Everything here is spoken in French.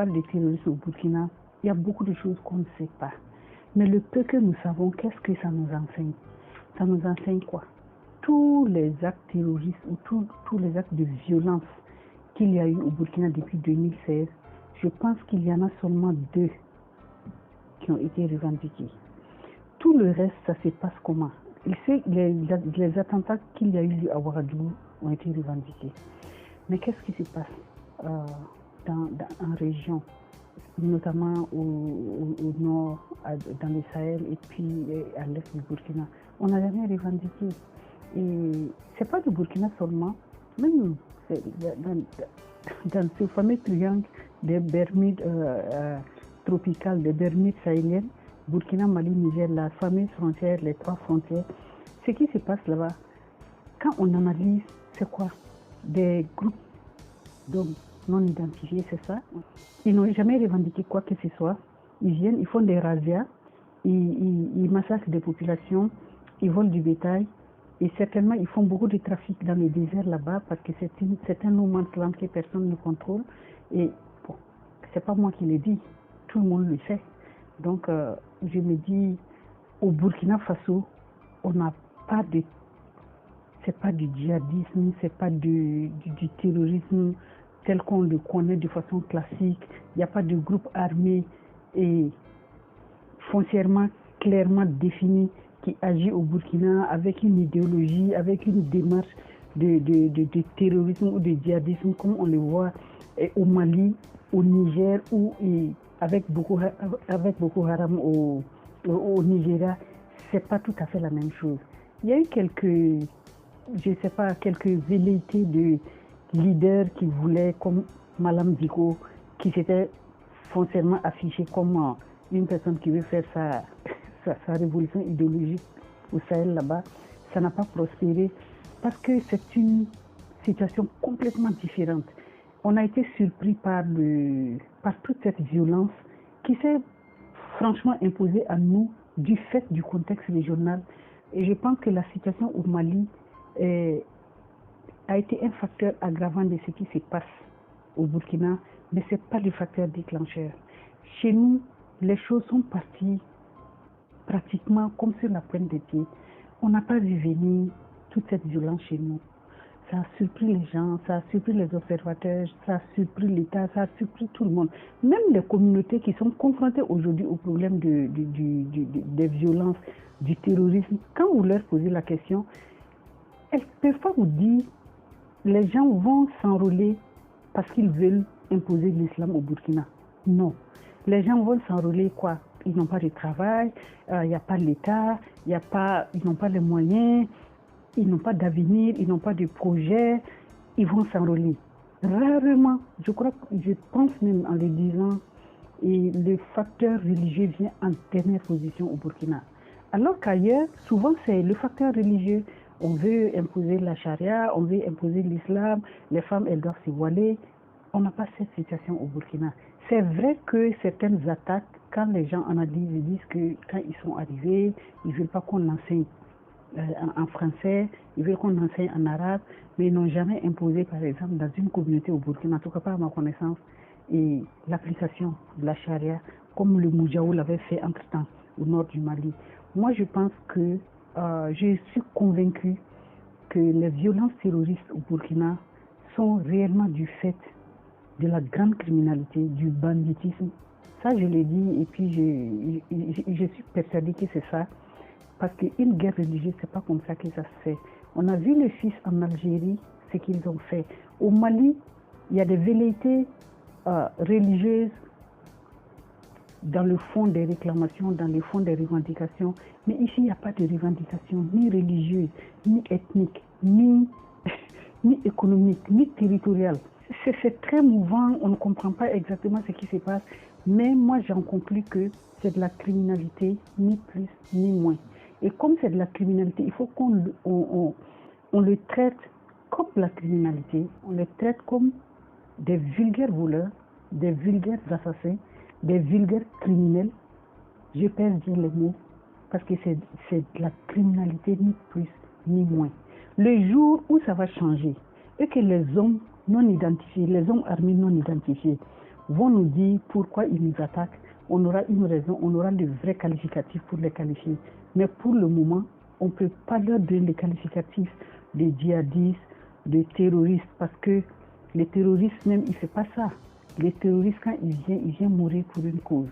parle de terrorisme au Burkina, il y a beaucoup de choses qu'on ne sait pas. Mais le peu que nous savons, qu'est-ce que ça nous enseigne? Ça nous enseigne quoi? Tous les actes terroristes ou tous les actes de violence qu'il y a eu au Burkina depuis 2016, je pense qu'il y en a seulement 2 qui ont été revendiqués. Tout le reste, ça se passe comment? Les attentats qu'il y a eu à Ouagadougou ont été revendiqués. Mais qu'est-ce qui se passe en région, notamment au nord, dans le Sahel et puis à l'est du Burkina? On n'a jamais revendiqué. Et c'est pas du Burkina seulement, même dans ce fameux triangle des Bermudes tropicales, des Bermudes sahéliennes, Burkina, Mali, Niger, la fameuse frontière, les 3 frontières, ce qui se passe là-bas, quand on analyse, c'est quoi? Des groupes d'hommes non identifiés, c'est ça? Ils n'ont jamais revendiqué quoi que ce soit. Ils viennent, ils font des razzias, ils massacrent des populations, ils volent du bétail, et certainement ils font beaucoup de trafic dans le désert là-bas parce que c'est un no man's land que personne ne contrôle. Et bon, c'est pas moi qui le dis, tout le monde le sait. Donc je me dis, au Burkina Faso, on n'a pas de... C'est pas du djihadisme, c'est pas du terrorisme tel qu'on le connaît de façon classique. Il n'y a pas de groupe armé et foncièrement, clairement défini qui agit au Burkina avec une idéologie, avec une démarche de terrorisme ou de djihadisme comme on le voit au Mali, au Niger ou avec Boko Haram au Nigeria. C'est pas tout à fait la même chose. Il y a eu quelques velléités de leaders qui voulaient, comme Malam Dicko, qui s'était foncièrement affiché comme une personne qui veut faire sa révolution idéologique au Sahel là-bas. Ça n'a pas prospéré parce que c'est une situation complètement différente. On a été surpris par toute cette violence qui s'est franchement imposée à nous du fait du contexte régional. Et je pense que la situation au Mali a été un facteur aggravant de ce qui se passe au Burkina, mais ce n'est pas le facteur déclencheur. Chez nous, les choses sont parties pratiquement comme sur la pointe des pieds. On n'a pas vu venir toute cette violence chez nous. Ça a surpris les gens, ça a surpris les observateurs, ça a surpris l'État, ça a surpris tout le monde. Même les communautés qui sont confrontées aujourd'hui au problème des violences, du terrorisme, quand vous leur posez la question, elles ne peuvent pas vous dire les gens vont s'enrôler parce qu'ils veulent imposer l'islam au Burkina. Non. Les gens vont s'enrôler quoi? Ils n'ont pas de travail, il n'y a pas l'État, ils n'ont pas les moyens, ils n'ont pas d'avenir, ils n'ont pas de projet, ils vont s'enrôler. Rarement, je pense même en le disant, et le facteur religieux vient en dernière position au Burkina. Alors qu'ailleurs, souvent c'est le facteur religieux. On veut imposer la charia, on veut imposer l'islam, les femmes elles doivent se voiler. On n'a pas cette situation au Burkina. C'est vrai que certaines attaques, quand les gens analysent, ils disent que quand ils sont arrivés, ils ne veulent pas qu'on enseigne en français, ils veulent qu'on enseigne en arabe, mais ils n'ont jamais imposé, par exemple, dans une communauté au Burkina, en tout cas pas à ma connaissance, et l'application de la charia, comme le Moudjaou l'avait fait entre-temps au nord du Mali. Moi, je pense que je suis convaincue que les violences terroristes au Burkina sont réellement du fait de la grande criminalité, du banditisme. Ça, je l'ai dit et puis je suis persuadée que c'est ça. Parce qu'une guerre religieuse, c'est pas comme ça que ça se fait. On a vu les fils en Algérie, ce qu'ils ont fait. Au Mali, il y a des velléités religieuses dans le fond des réclamations, dans le fond des revendications. Mais ici, il n'y a pas de revendications ni religieuses, ni ethniques, ni économiques, ni territoriales. C'est très mouvant, on ne comprend pas exactement ce qui se passe. Mais moi, j'en conclus que c'est de la criminalité, ni plus, ni moins. Et comme c'est de la criminalité, il faut qu'on le traite comme la criminalité. On les traite comme des vulgaires voleurs, des vulgaires assassins, des vulgaires criminels. Je pèse bien les mots parce que c'est de la criminalité, ni plus, ni moins. Le jour où ça va changer et que les hommes non identifiés, les hommes armés non identifiés vont nous dire pourquoi ils nous attaquent, on aura une raison, on aura le vrai qualificatif pour les qualifier. Mais pour le moment, on ne peut pas leur donner les qualificatifs de djihadistes, de terroristes, parce que les terroristes même, ils ne font pas ça. Les terroristes, quand ils viennent mourir pour une cause.